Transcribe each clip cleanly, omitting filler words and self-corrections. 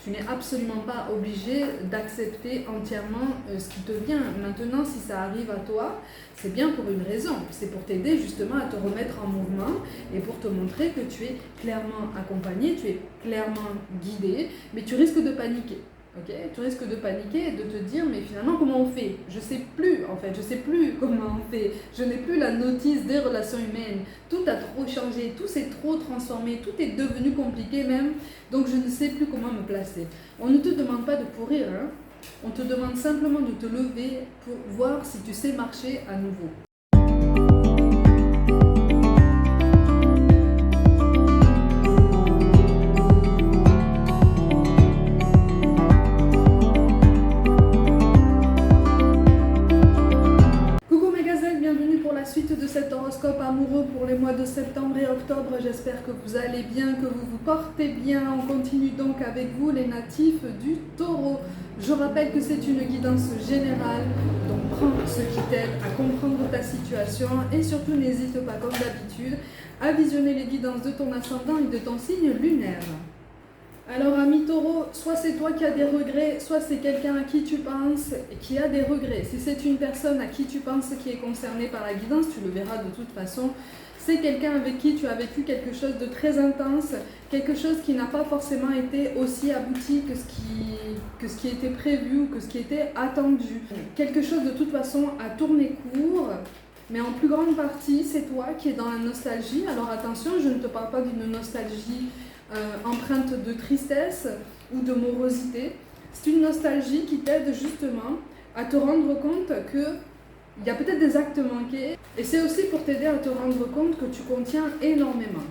Tu n'es absolument pas obligé d'accepter entièrement ce qui te vient. Maintenant, si ça arrive à toi, c'est bien pour une raison. C'est pour t'aider justement à te remettre en mouvement et pour te montrer que tu es clairement accompagné, tu es clairement guidé, mais tu risques de paniquer. Okay, tu risques de paniquer et de te dire mais finalement comment on fait? Je sais plus en fait, je sais plus comment on fait. Je n'ai plus la notice des relations humaines. Tout a trop changé, tout s'est trop transformé, tout est devenu compliqué même. Donc je ne sais plus comment me placer. On ne te demande pas de courir, hein. On te demande simplement de te lever pour voir si tu sais marcher à nouveau. Suite de cet horoscope amoureux pour les mois de septembre et octobre. J'espère que vous allez bien, que vous vous portez bien. On continue donc avec vous les natifs du Taureau. Je rappelle que c'est une guidance générale, donc prends ce qui t'aide à comprendre ta situation et surtout n'hésite pas comme d'habitude à visionner les guidances de ton ascendant et de ton signe lunaire. Alors ami Taureau, soit c'est toi qui as des regrets, soit c'est quelqu'un à qui tu penses qui a des regrets. Si c'est une personne à qui tu penses qui est concernée par la guidance, tu le verras de toute façon. C'est quelqu'un avec qui tu as vécu quelque chose de très intense, quelque chose qui n'a pas forcément été aussi abouti que ce qui était prévu ou que ce qui était attendu. Quelque chose de toute façon a tourné court. Mais en plus grande partie, c'est toi qui es dans la nostalgie. Alors attention, je ne te parle pas d'une nostalgie empreinte de tristesse ou de morosité. C'est une nostalgie qui t'aide justement à te rendre compte que il y a peut-être des actes manqués et c'est aussi pour t'aider à te rendre compte que tu contiens énormément,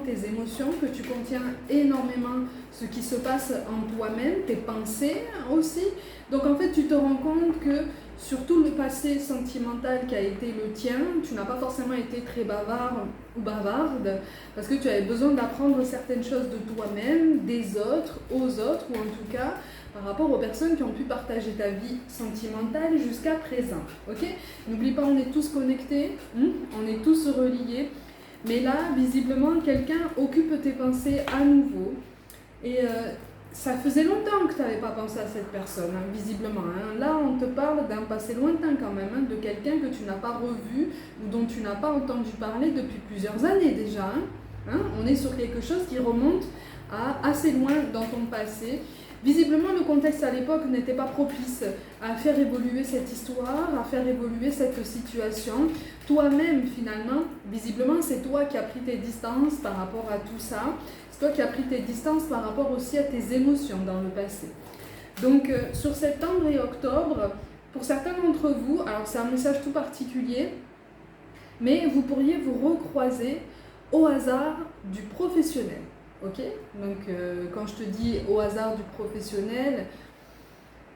tes émotions, que tu contiens énormément ce qui se passe en toi-même, tes pensées aussi. Donc en fait, tu te rends compte que sur tout le passé sentimental qui a été le tien, tu n'as pas forcément été très bavard ou bavarde parce que tu avais besoin d'apprendre certaines choses de toi-même, des autres, aux autres ou en tout cas par rapport aux personnes qui ont pu partager ta vie sentimentale jusqu'à présent. Ok ? N'oublie pas, on est tous connectés, on est tous reliés, mais là, visiblement, quelqu'un occupe tes pensées à nouveau et ça faisait longtemps que tu n'avais pas pensé à cette personne, hein, visiblement. Hein. Là, on te parle d'un passé lointain quand même, hein, de quelqu'un que tu n'as pas revu ou dont tu n'as pas entendu parler depuis plusieurs années déjà. Hein. On est sur quelque chose qui remonte à assez loin dans ton passé. Visiblement, le contexte à l'époque n'était pas propice à faire évoluer cette histoire, à faire évoluer cette situation. Toi-même, finalement, visiblement, c'est toi qui as pris tes distances par rapport à tout ça. C'est toi qui as pris tes distances par rapport aussi à tes émotions dans le passé. Donc, sur septembre et octobre, pour certains d'entre vous, alors c'est un message tout particulier, mais vous pourriez vous recroiser au hasard du professionnel. Ok, donc quand je te dis au hasard du professionnel,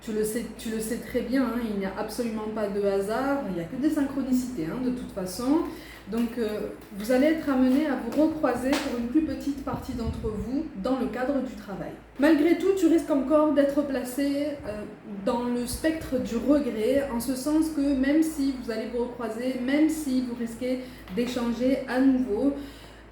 tu le sais très bien, hein, il n'y a absolument pas de hasard, il n'y a que des synchronicités de toute façon. Donc vous allez être amené à vous recroiser pour une plus petite partie d'entre vous dans le cadre du travail. Malgré tout, tu risques encore d'être placé dans le spectre du regret, en ce sens que même si vous allez vous recroiser, même si vous risquez d'échanger à nouveau,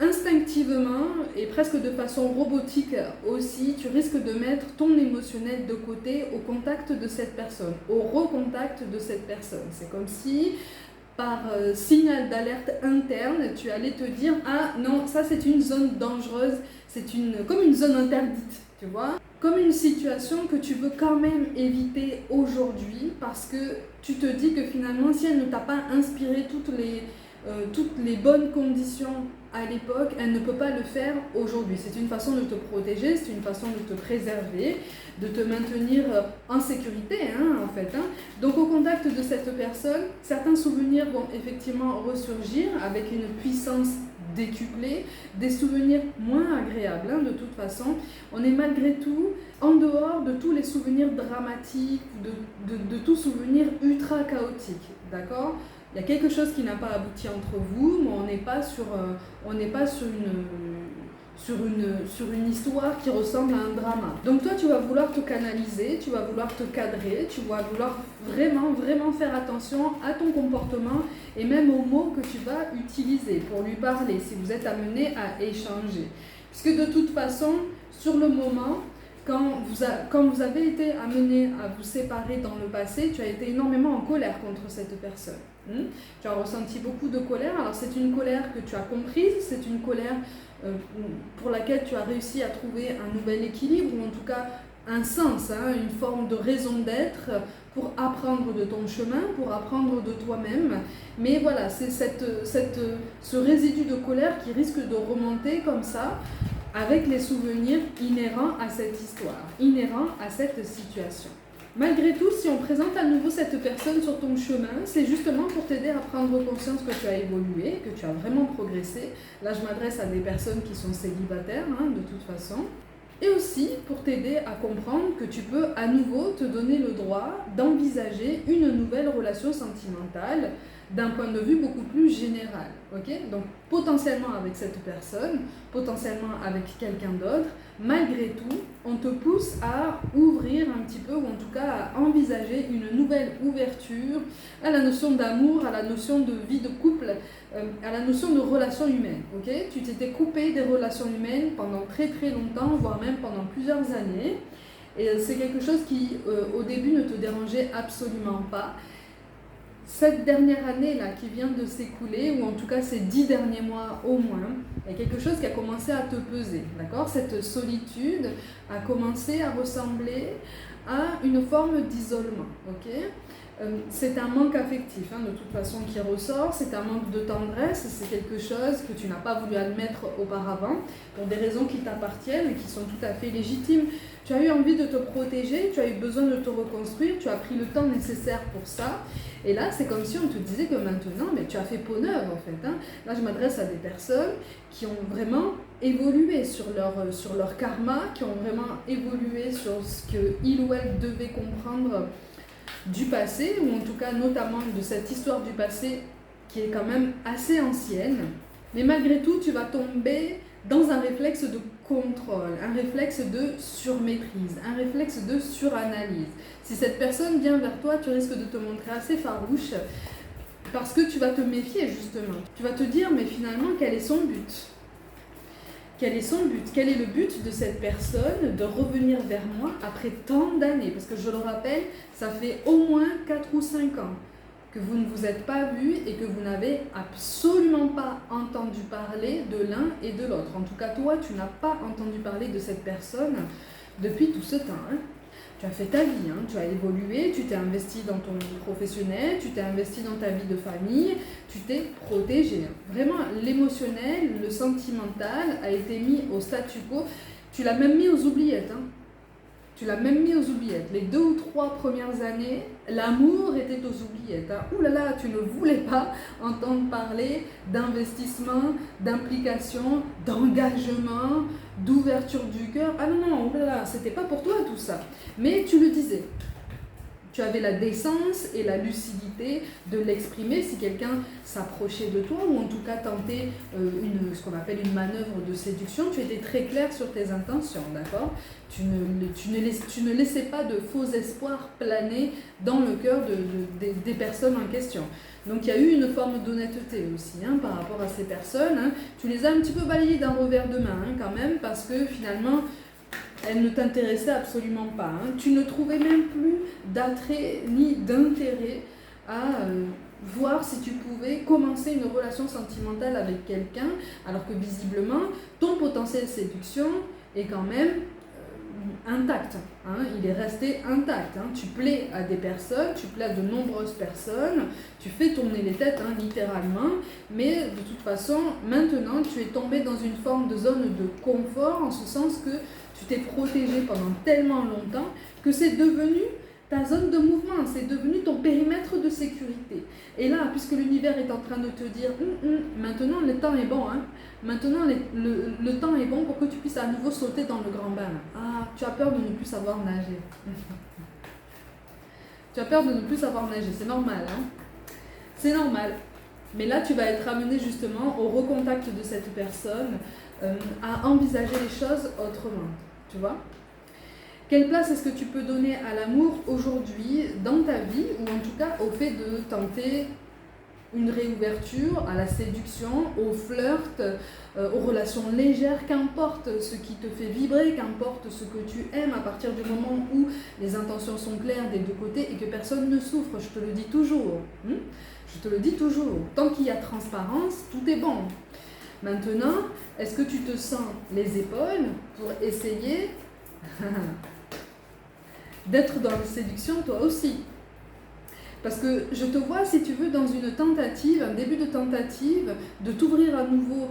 instinctivement et presque de façon robotique aussi, tu risques de mettre ton émotionnel de côté au contact de cette personne, au recontact de cette personne. C'est comme si, par signal d'alerte interne, tu allais te dire « Ah non, ça c'est une zone dangereuse, c'est comme une zone interdite, tu vois ?» Comme une situation que tu veux quand même éviter aujourd'hui parce que tu te dis que finalement, si elle ne t'a pas inspiré toutes les bonnes conditions à l'époque, elle ne peut pas le faire aujourd'hui. C'est une façon de te protéger, c'est une façon de te préserver, de te maintenir en sécurité, en fait. Donc au contact de cette personne, certains souvenirs vont effectivement ressurgir avec une puissance décuplée, des souvenirs moins agréables de toute façon. On est malgré tout en dehors de tous les souvenirs dramatiques, de tout souvenir ultra chaotique, d'accord ? Il y a quelque chose qui n'a pas abouti entre vous, mais on n'est pas sur une histoire qui ressemble à un drama. Donc toi, tu vas vouloir te canaliser, tu vas vouloir te cadrer, tu vas vouloir vraiment faire attention à ton comportement et même aux mots que tu vas utiliser pour lui parler si vous êtes amené à échanger. Puisque de toute façon, sur le moment, quand vous avez été amené à vous séparer dans le passé, tu as été énormément en colère contre cette personne. Tu as ressenti beaucoup de colère. Alors c'est une colère que tu as comprise, c'est une colère pour laquelle tu as réussi à trouver un nouvel équilibre, ou en tout cas un sens, une forme de raison d'être pour apprendre de ton chemin, pour apprendre de toi-même. Mais voilà, c'est ce résidu de colère qui risque de remonter comme ça, avec les souvenirs inhérents à cette histoire, inhérents à cette situation. Malgré tout, si on présente à nouveau cette personne sur ton chemin, c'est justement pour t'aider à prendre conscience que tu as évolué, que tu as vraiment progressé. Là, je m'adresse à des personnes qui sont célibataires, de toute façon. Et aussi pour t'aider à comprendre que tu peux à nouveau te donner le droit d'envisager une nouvelle relation sentimentale d'un point de vue beaucoup plus général. Donc potentiellement avec cette personne, potentiellement avec quelqu'un d'autre, malgré tout, on te pousse à ouvrir un petit peu, ou en tout cas à envisager une nouvelle ouverture à la notion d'amour, à la notion de vie de couple, à la notion de relations humaines. Tu t'étais coupé des relations humaines pendant très très longtemps, voire même pendant plusieurs années. Et c'est quelque chose qui, au début, ne te dérangeait absolument pas. Cette dernière année-là qui vient de s'écouler, ou en tout cas ces 10 derniers mois au moins, il y a quelque chose qui a commencé à te peser, d'accord ? Cette solitude a commencé à ressembler à une forme d'isolement, c'est un manque affectif, de toute façon, qui ressort, c'est un manque de tendresse, c'est quelque chose que tu n'as pas voulu admettre auparavant, pour des raisons qui t'appartiennent et qui sont tout à fait légitimes. Tu as eu envie de te protéger, tu as eu besoin de te reconstruire, tu as pris le temps nécessaire pour ça. Et là, c'est comme si on te disait que maintenant, mais tu as fait peau neuve en fait. Là, je m'adresse à des personnes qui ont vraiment évolué sur leur karma, qui ont vraiment évolué sur ce qu'ils ou elles devaient comprendre du passé, ou en tout cas notamment de cette histoire du passé qui est quand même assez ancienne. Mais malgré tout, tu vas tomber dans un réflexe de contrôle, un réflexe de surmaîtrise, un réflexe de suranalyse. Si cette personne vient vers toi, tu risques de te montrer assez farouche parce que tu vas te méfier justement. Tu vas te dire, mais finalement, quel est son but ? Quel est son but ? Quel est le but de cette personne de revenir vers moi après tant d'années ? Parce que je le rappelle, ça fait au moins 4 ou 5 ans que vous ne vous êtes pas vus et que vous n'avez absolument pas entendu parler de l'un et de l'autre. En tout cas, toi, tu n'as pas entendu parler de cette personne depuis tout ce temps. Tu as fait ta vie, tu as évolué, tu t'es investi dans ton vie professionnelle, tu t'es investi dans ta vie de famille, tu t'es protégé. Vraiment, l'émotionnel, le sentimental a été mis au statu quo. Tu l'as même mis aux oubliettes. Tu l'as même mis aux oubliettes. Les 2 ou 3 premières années, l'amour était aux oubliettes. Ouh là là, tu ne voulais pas entendre parler d'investissement, d'implication, d'engagement, d'ouverture du cœur. Ah non, non, ouh là là, c'était pas pour toi tout ça. Mais tu le disais. Tu avais la décence et la lucidité de l'exprimer si quelqu'un s'approchait de toi, ou en tout cas tentait ce qu'on appelle une manœuvre de séduction. Tu étais très clair sur tes intentions, d'accord ? Tu ne laissais pas de faux espoirs planer dans le cœur des personnes en question. Donc il y a eu une forme d'honnêteté aussi par rapport à ces personnes. Tu les as un petit peu balayées d'un revers de main quand même, parce que finalement, elle ne t'intéressait absolument pas. Tu ne trouvais même plus d'attrait ni d'intérêt à voir si tu pouvais commencer une relation sentimentale avec quelqu'un, alors que visiblement, ton potentiel séduction est quand même intact. Il est resté intact. Tu plais à des personnes, tu plais à de nombreuses personnes, tu fais tourner les têtes, littéralement, mais de toute façon, maintenant, tu es tombé dans une forme de zone de confort, en ce sens que tu t'es protégé pendant tellement longtemps que c'est devenu ta zone de mouvement, c'est devenu ton périmètre de sécurité. Et là, puisque l'univers est en train de te dire maintenant le temps est bon, maintenant le temps est bon pour que tu puisses à nouveau sauter dans le grand bain. Ah, tu as peur de ne plus savoir nager. Tu as peur de ne plus savoir nager, c'est normal. C'est normal. Mais là, tu vas être amené justement au recontact de cette personne, à envisager les choses autrement. Tu vois ? Quelle place est-ce que tu peux donner à l'amour aujourd'hui dans ta vie, ou en tout cas au fait de tenter une réouverture à la séduction, au flirt, aux relations légères, qu'importe ce qui te fait vibrer, qu'importe ce que tu aimes, à partir du moment où les intentions sont claires des deux côtés et que personne ne souffre, je te le dis toujours. Je te le dis toujours, tant qu'il y a transparence, tout est bon. Maintenant, est-ce que tu te sens les épaules pour essayer d'être dans la séduction toi aussi? Parce que je te vois, si tu veux, dans une tentative, un début de tentative, de t'ouvrir à nouveau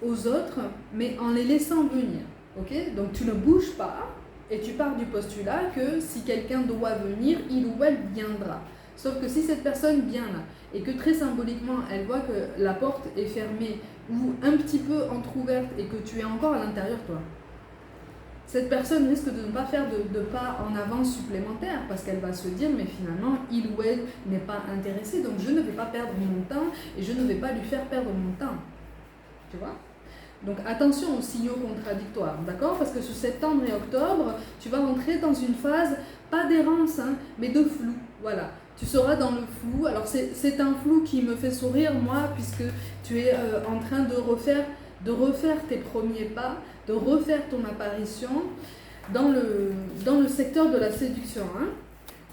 aux autres, mais en les laissant venir. Ok? Donc tu ne bouges pas et tu pars du postulat que si quelqu'un doit venir, il ou elle viendra. Sauf que si cette personne vient là et que très symboliquement elle voit que la porte est fermée ou un petit peu entrouverte et que tu es encore à l'intérieur toi, cette personne risque de ne pas faire de pas en avant supplémentaire parce qu'elle va se dire mais finalement il ou elle n'est pas intéressé, donc je ne vais pas perdre mon temps et je ne vais pas lui faire perdre mon temps. Tu vois? Donc attention aux signaux contradictoires, d'accord? Parce que sur septembre et octobre, tu vas rentrer dans une phase, pas d'errance, hein, mais de flou. Voilà, tu seras dans le flou. Alors c'est un flou qui me fait sourire, moi, puisque tu es en train de refaire tes premiers pas, de refaire ton apparition dans le secteur de la séduction, hein,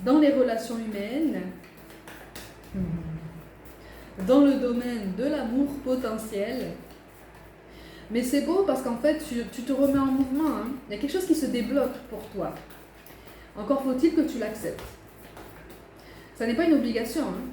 dans les relations humaines, dans le domaine de l'amour potentiel. Mais c'est beau parce qu'en fait, tu te remets en mouvement. Hein. Il y a quelque chose qui se débloque pour toi. Encore faut-il que tu l'acceptes. Ça n'est pas une obligation. Hein.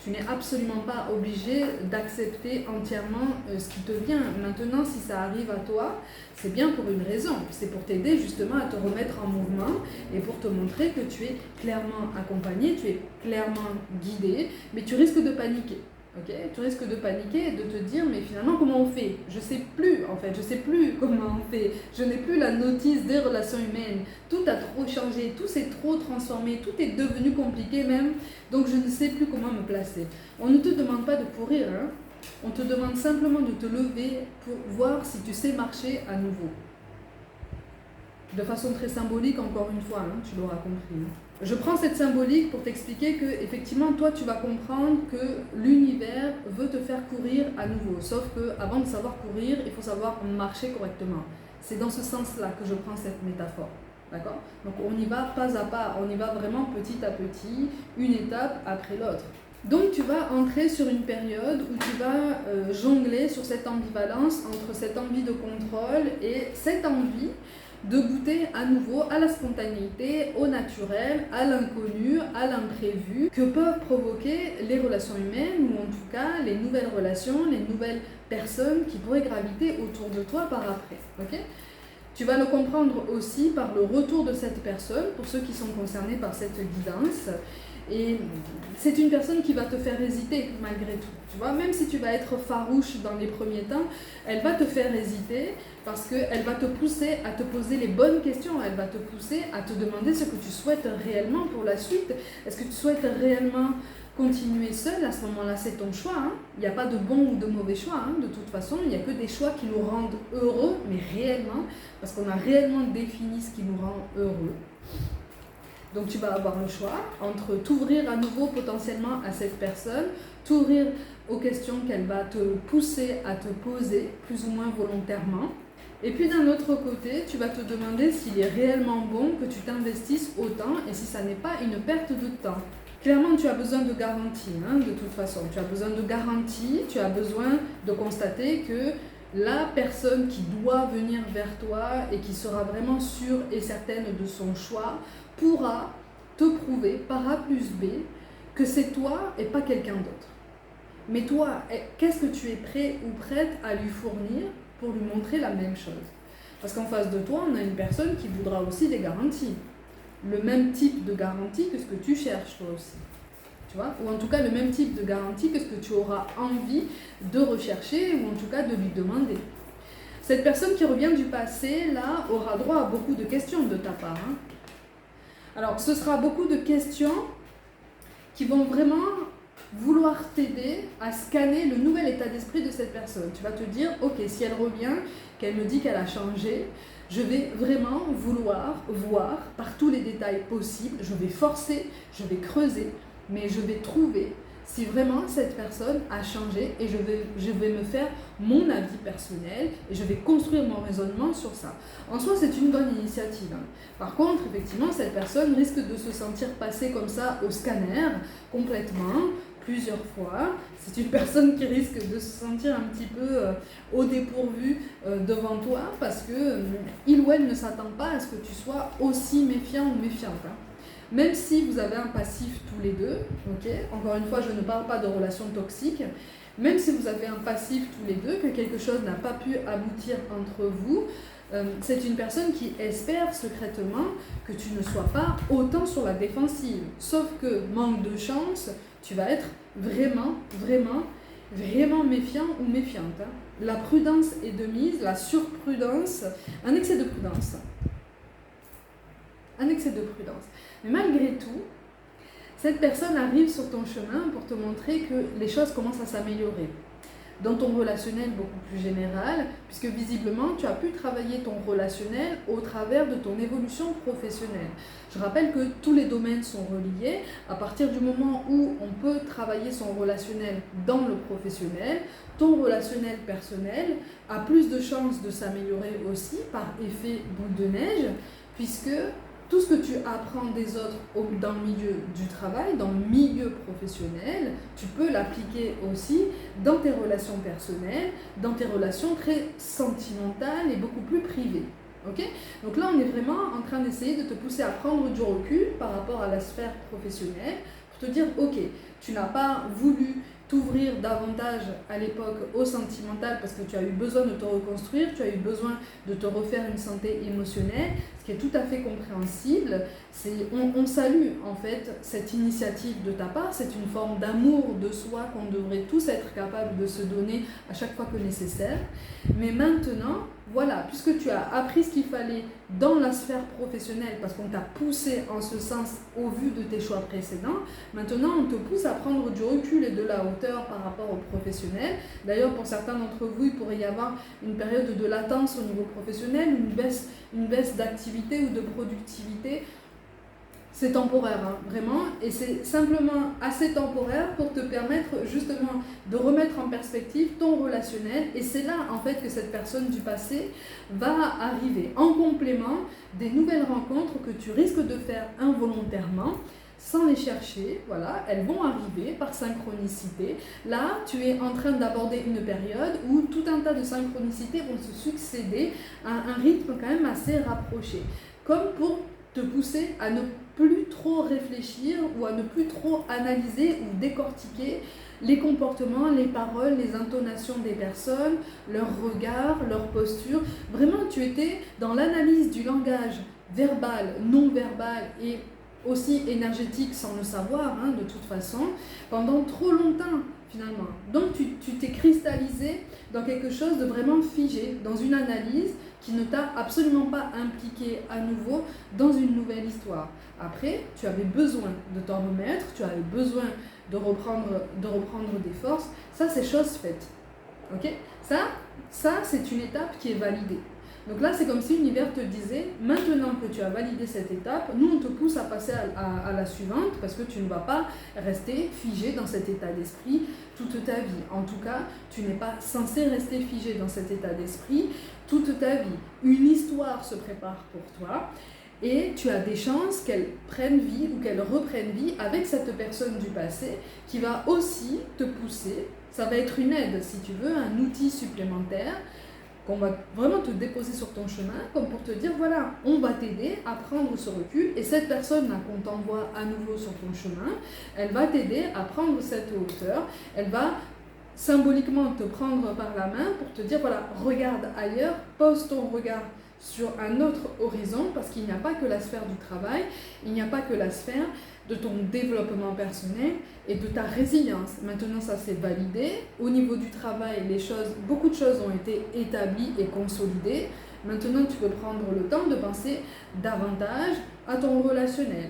Tu n'es absolument pas obligé d'accepter entièrement ce qui te vient. Maintenant, si ça arrive à toi, c'est bien pour une raison. C'est pour t'aider justement à te remettre en mouvement et pour te montrer que tu es clairement accompagné, tu es clairement guidé, mais tu risques de paniquer. Okay, tu risques de paniquer et de te dire mais finalement comment on fait? Je sais plus en fait, je sais plus comment on fait. Je n'ai plus la notice des relations humaines. Tout a trop changé, tout s'est trop transformé, tout est devenu compliqué même. Donc je ne sais plus comment me placer. On ne te demande pas de courir, hein. On te demande simplement de te lever pour voir si tu sais marcher à nouveau. De façon très symbolique encore une fois, hein, tu l'auras compris. Je prends cette symbolique pour t'expliquer que effectivement toi tu vas comprendre que l'univers veut te faire courir à nouveau. Sauf que avant de savoir courir, il faut savoir marcher correctement. C'est dans ce sens-là que je prends cette métaphore. D'accord? Donc on y va pas à pas, on y va vraiment petit à petit, une étape après l'autre. Donc tu vas entrer sur une période où tu vas jongler sur cette ambivalence entre cette envie de contrôle et cette envie de goûter à nouveau à la spontanéité, au naturel, à l'inconnu, à l'imprévu que peuvent provoquer les relations humaines ou en tout cas les nouvelles relations, les nouvelles personnes qui pourraient graviter autour de toi par après. Okay? Tu vas le comprendre aussi par le retour de cette personne, pour ceux qui sont concernés par cette guidance. Et c'est une personne qui va te faire hésiter malgré tout. Tu vois, même si tu vas être farouche dans les premiers temps, elle va te faire hésiter parce qu'elle va te pousser à te poser les bonnes questions. Elle va te pousser à te demander ce que tu souhaites réellement pour la suite. Est-ce que tu souhaites réellement continuer seul? À ce moment-là, c'est ton choix. Hein. Il n'y a pas de bon ou de mauvais choix. Hein. De toute façon, il n'y a que des choix qui nous rendent heureux, mais réellement, parce qu'on a réellement défini ce qui nous rend heureux. Donc tu vas avoir le choix entre t'ouvrir à nouveau potentiellement à cette personne, t'ouvrir aux questions qu'elle va te pousser à te poser, plus ou moins volontairement. Et puis d'un autre côté, tu vas te demander s'il est réellement bon que tu t'investisses autant et si ça n'est pas une perte de temps. Clairement, tu as besoin de garantie, hein, de toute façon. Tu as besoin de garantie, tu as besoin de constater que la personne qui doit venir vers toi et qui sera vraiment sûre et certaine de son choix pourra te prouver par A plus B que c'est toi et pas quelqu'un d'autre. Mais toi, qu'est-ce que tu es prêt ou prête à lui fournir pour lui montrer la même chose? Parce qu'en face de toi, on a une personne qui voudra aussi des garanties. Le même type de garantie que ce que tu cherches toi aussi. Tu vois? Ou en tout cas le même type de garantie que ce que tu auras envie de rechercher ou en tout cas de lui demander. Cette personne qui revient du passé, là, aura droit à beaucoup de questions de ta part. Hein. Alors, ce sera beaucoup de questions qui vont vraiment vouloir t'aider à scanner le nouvel état d'esprit de cette personne. Tu vas te dire, ok, si elle revient, qu'elle me dit qu'elle a changé, je vais vraiment vouloir voir par tous les détails possibles, je vais forcer, je vais creuser, mais je vais trouver si vraiment cette personne a changé et je vais me faire mon avis personnel et je vais construire mon raisonnement sur ça. En soi, c'est une bonne initiative. Par contre, effectivement, cette personne risque de se sentir passer comme ça au scanner complètement, plusieurs fois. C'est une personne qui risque de se sentir un petit peu au dépourvu devant toi parce que il ou elle ne s'attend pas à ce que tu sois aussi méfiant ou méfiante. Même si vous avez un passif tous les deux, ok, encore une fois, je ne parle pas de relations toxiques, même si vous avez un passif tous les deux, que quelque chose n'a pas pu aboutir entre vous, c'est une personne qui espère secrètement que tu ne sois pas autant sur la défensive. Sauf que, manque de chance, tu vas être vraiment méfiant ou méfiante. La prudence est de mise, la surprudence, un excès de prudence. Un excès de prudence. Mais malgré tout, cette personne arrive sur ton chemin pour te montrer que les choses commencent à s'améliorer. Dans ton relationnel beaucoup plus général, puisque visiblement tu as pu travailler ton relationnel au travers de ton évolution professionnelle. Je rappelle que tous les domaines sont reliés. À partir du moment où on peut travailler son relationnel dans le professionnel, ton relationnel personnel a plus de chances de s'améliorer aussi par effet boule de neige, puisque tout ce que tu apprends des autres dans le milieu du travail, dans le milieu professionnel, tu peux l'appliquer aussi dans tes relations personnelles, dans tes relations très sentimentales et beaucoup plus privées. Okay? Donc là, on est vraiment en train d'essayer de te pousser à prendre du recul par rapport à la sphère professionnelle pour te dire, ok, tu n'as pas voulu t'ouvrir davantage à l'époque au sentimental parce que tu as eu besoin de te reconstruire, tu as eu besoin de te refaire une santé émotionnelle, ce qui est tout à fait compréhensible. On salue en fait cette initiative de ta part, c'est une forme d'amour de soi qu'on devrait tous être capables de se donner à chaque fois que nécessaire. Mais maintenant, voilà, puisque tu as appris ce qu'il fallait dans la sphère professionnelle, parce qu'on t'a poussé en ce sens au vu de tes choix précédents, maintenant on te pousse à prendre du recul et de la hauteur par rapport au professionnel. D'ailleurs, pour certains d'entre vous, il pourrait y avoir une période de latence au niveau professionnel, une baisse d'activité ou de productivité. C'est temporaire, hein, vraiment, et c'est simplement assez temporaire pour te permettre justement de remettre en perspective ton relationnel, et c'est là en fait que cette personne du passé va arriver en complément des nouvelles rencontres que tu risques de faire involontairement sans les chercher. Voilà, elles vont arriver par synchronicité. Là, tu es en train d'aborder une période où tout un tas de synchronicités vont se succéder à un rythme quand même assez rapproché, comme pour te pousser à ne plus trop réfléchir ou à ne plus trop analyser ou décortiquer les comportements, les paroles, les intonations des personnes, leurs regards, leurs postures. Vraiment, tu étais dans l'analyse du langage verbal, non verbal et aussi énergétique sans le savoir, hein, de toute façon, pendant trop longtemps finalement. Donc tu t'es cristallisé dans quelque chose de vraiment figé, dans une analyse qui ne t'a absolument pas impliqué à nouveau dans une nouvelle histoire. Après, tu avais besoin de t'en remettre, tu avais besoin de reprendre des forces. Ça, c'est chose faite. Okay? Ça, c'est une étape qui est validée. Donc là, c'est comme si l'univers te disait, maintenant que tu as validé cette étape, nous on te pousse à passer à la suivante parce que tu ne vas pas rester figé dans cet état d'esprit toute ta vie. En tout cas, tu n'es pas censé rester figé dans cet état d'esprit toute ta vie. Une histoire se prépare pour toi et tu as des chances qu'elle prenne vie ou qu'elle reprenne vie avec cette personne du passé qui va aussi te pousser. Ça va être une aide, si tu veux, un outil supplémentaire qu'on va vraiment te déposer sur ton chemin, comme pour te dire, voilà, on va t'aider à prendre ce recul, et cette personne-là qu'on t'envoie à nouveau sur ton chemin, elle va t'aider à prendre cette hauteur, elle va symboliquement te prendre par la main pour te dire, voilà, regarde ailleurs, pose ton regard sur un autre horizon, parce qu'il n'y a pas que la sphère du travail, il n'y a pas que la sphère de ton développement personnel et de ta résilience. Maintenant, ça s'est validé. Au niveau du travail, beaucoup de choses ont été établies et consolidées. Maintenant, tu peux prendre le temps de penser davantage à ton relationnel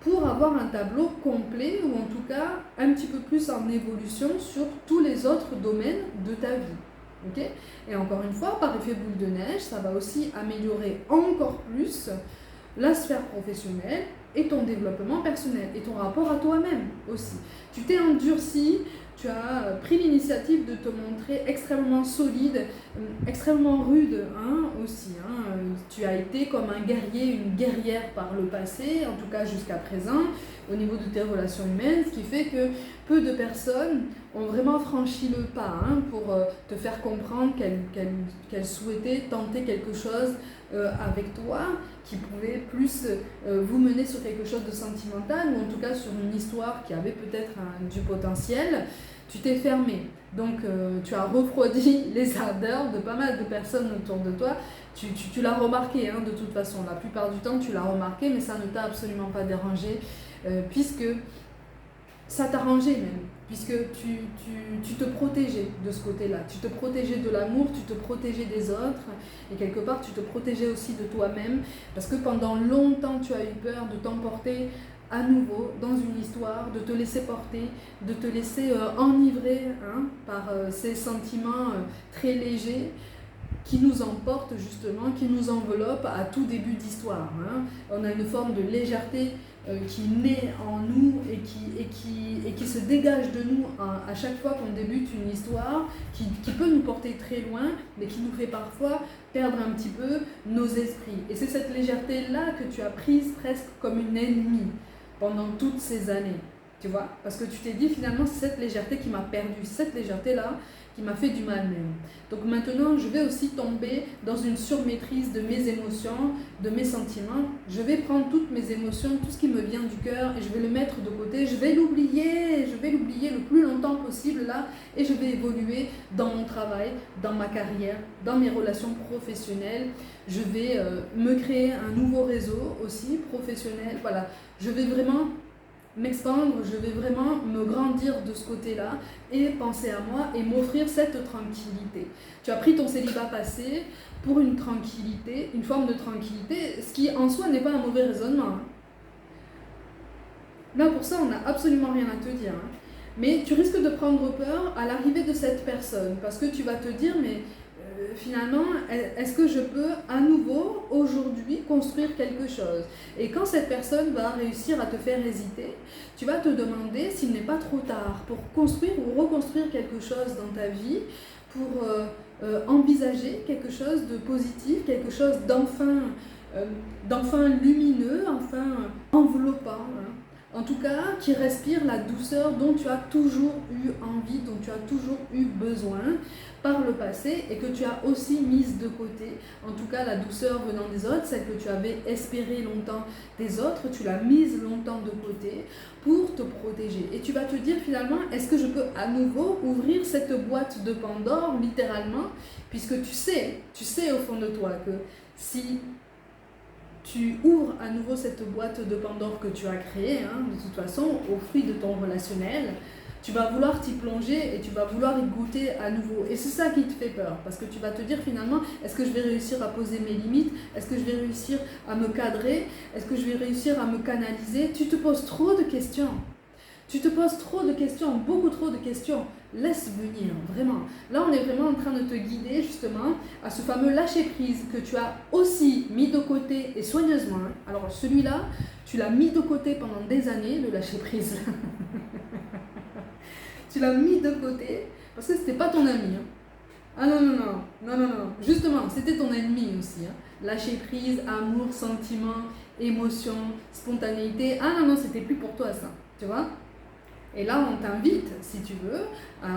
pour avoir un tableau complet ou en tout cas un petit peu plus en évolution sur tous les autres domaines de ta vie. Okay? Et encore une fois, par effet boule de neige, ça va aussi améliorer encore plus la sphère professionnelle, et ton développement personnel et ton rapport à toi-même aussi. Tu t'es endurci, tu as pris l'initiative de te montrer extrêmement solide, extrêmement rude aussi. Tu as été comme un guerrier, une guerrière par le passé, en tout cas jusqu'à présent, au niveau de tes relations humaines, ce qui fait que peu de personnes ont vraiment franchi le pas pour te faire comprendre qu'elles souhaitaient tenter quelque chose avec toi, qui pouvait plus vous mener sur quelque chose de sentimental, ou en tout cas sur une histoire qui avait peut-être du potentiel. Tu t'es fermé, donc tu as refroidi les ardeurs de pas mal de personnes autour de toi. Tu l'as remarqué de toute façon, la plupart du temps tu l'as remarqué, mais ça ne t'a absolument pas dérangé, puisque ça t'arrangeait même, puisque tu te protégeais de ce côté-là, tu te protégeais de l'amour, tu te protégeais des autres, et quelque part tu te protégeais aussi de toi-même, parce que pendant longtemps tu as eu peur de t'emporter à nouveau dans une histoire, de te laisser porter, de te laisser enivrer par ces sentiments très légers qui nous emportent justement, qui nous enveloppent à tout début d'histoire. On a une forme de légèreté qui naît en nous et qui se dégage de nous à chaque fois qu'on débute une histoire, qui peut nous porter très loin, mais qui nous fait parfois perdre un petit peu nos esprits. Et c'est cette légèreté-là que tu as prise presque comme une ennemie pendant toutes ces années, tu vois, parce que tu t'es dit finalement c'est cette légèreté qui m'a perdu, cette légèreté-là qui m'a fait du mal même. Donc maintenant je vais aussi tomber dans une surmaîtrise de mes émotions, de mes sentiments. Je vais prendre toutes mes émotions, tout ce qui me vient du cœur, et je vais le mettre de côté, je vais l'oublier le plus longtemps possible là, et je vais évoluer dans mon travail, dans ma carrière, dans mes relations professionnelles. Je vais me créer un nouveau réseau aussi professionnel, voilà. Je vais vraiment m'expandre, je vais vraiment me grandir de ce côté-là et penser à moi et m'offrir cette tranquillité. Tu as pris ton célibat passé pour une tranquillité, une forme de tranquillité, ce qui en soi n'est pas un mauvais raisonnement. Là, pour ça, on n'a absolument rien à te dire. Mais tu risques de prendre peur à l'arrivée de cette personne, parce que tu vas te dire, mais finalement, est-ce que je peux à nouveau, aujourd'hui, construire quelque chose? Et quand cette personne va réussir à te faire hésiter, tu vas te demander s'il n'est pas trop tard pour construire ou reconstruire quelque chose dans ta vie, pour envisager quelque chose de positif, quelque chose d'enfin lumineux, enfin enveloppant. En tout cas, qui respire la douceur dont tu as toujours eu envie, dont tu as toujours eu besoin par le passé et que tu as aussi mise de côté. En tout cas, la douceur venant des autres, celle que tu avais espérée longtemps des autres, tu l'as mise longtemps de côté pour te protéger. Et tu vas te dire finalement, est-ce que je peux à nouveau ouvrir cette boîte de Pandore, littéralement, puisque tu sais au fond de toi que si tu ouvres à nouveau cette boîte de Pandore que tu as créée, de toute façon, au fruit de ton relationnel, tu vas vouloir t'y plonger et tu vas vouloir y goûter à nouveau. Et c'est ça qui te fait peur, parce que tu vas te dire finalement, est-ce que je vais réussir à poser mes limites? Est-ce que je vais réussir à me cadrer? Est-ce que je vais réussir à me canaliser? Tu te poses trop de questions. Tu te poses trop de questions, beaucoup trop de questions. Laisse venir, vraiment. Là, on est vraiment en train de te guider justement à ce fameux lâcher-prise que tu as aussi mis de côté et soigneusement. Alors celui-là, tu l'as mis de côté pendant des années, le lâcher-prise. Tu l'as mis de côté parce que c'était pas ton ami. Ah non. Justement, c'était ton ennemi aussi. Lâcher prise, amour, sentiment, émotion, spontanéité. Ah non, c'était plus pour toi ça. Tu vois? Et là, on t'invite, si tu veux, à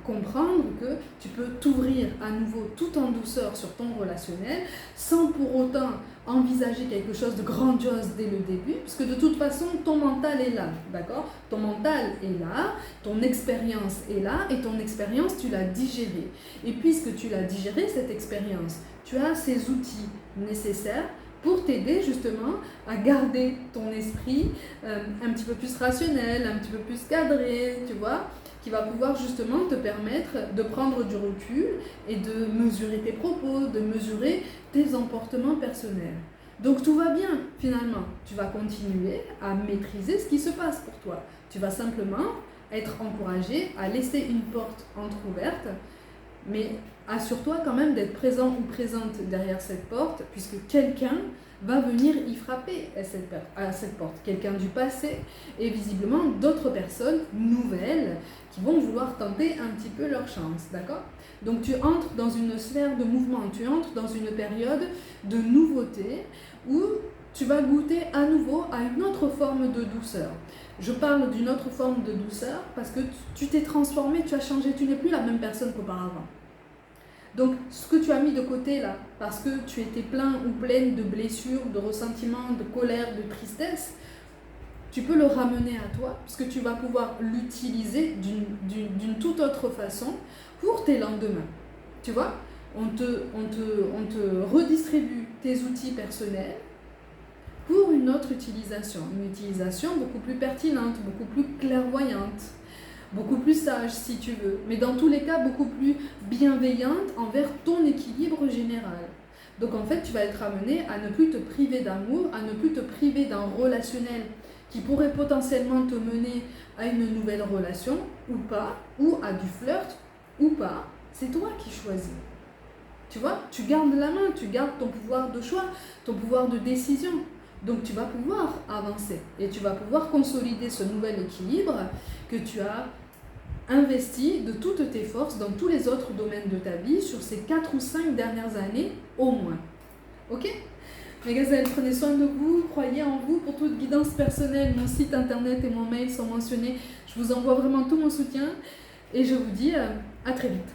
comprendre que tu peux t'ouvrir à nouveau tout en douceur sur ton relationnel, sans pour autant envisager quelque chose de grandiose dès le début, puisque de toute façon, ton mental est là, d'accord? Ton mental est là, ton expérience est là, et ton expérience, tu l'as digérée. Et puisque tu l'as digérée, cette expérience, tu as ces outils nécessaires pour t'aider justement à garder ton esprit un petit peu plus rationnel, un petit peu plus cadré, tu vois, qui va pouvoir justement te permettre de prendre du recul et de mesurer tes propos, de mesurer tes emportements personnels. Donc tout va bien finalement, tu vas continuer à maîtriser ce qui se passe pour toi. Tu vas simplement être encouragé à laisser une porte entrouverte, mais assure-toi quand même d'être présent ou présente derrière cette porte, puisque quelqu'un va venir y frapper à cette porte. Quelqu'un du passé et visiblement d'autres personnes nouvelles qui vont vouloir tenter un petit peu leur chance, d'accord? Donc tu entres dans une sphère de mouvement, tu entres dans une période de nouveauté où tu vas goûter à nouveau à une autre forme de douceur. Je parle d'une autre forme de douceur parce que tu t'es transformé, tu as changé, tu n'es plus la même personne qu'auparavant. Donc, ce que tu as mis de côté là, parce que tu étais plein ou pleine de blessures, de ressentiments, de colère, de tristesse, tu peux le ramener à toi, parce que tu vas pouvoir l'utiliser d'une toute autre façon pour tes lendemains. Tu vois, on te redistribue tes outils personnels pour une autre utilisation beaucoup plus pertinente, beaucoup plus clairvoyante, beaucoup plus sage si tu veux, mais dans tous les cas beaucoup plus bienveillante envers ton équilibre général. Donc en fait, tu vas être amené à ne plus te priver d'amour, à ne plus te priver d'un relationnel qui pourrait potentiellement te mener à une nouvelle relation ou pas, ou à du flirt ou pas. C'est toi qui choisis. Tu vois, tu gardes la main, tu gardes ton pouvoir de choix, ton pouvoir de décision. Donc tu vas pouvoir avancer et tu vas pouvoir consolider ce nouvel équilibre que tu as investi de toutes tes forces dans tous les autres domaines de ta vie sur ces 4 ou 5 dernières années au moins. Ok ? Mes gazelles, prenez soin de vous, croyez en vous. Pour toute guidance personnelle, mon site internet et mon mail sont mentionnés. Je vous envoie vraiment tout mon soutien et je vous dis à très vite.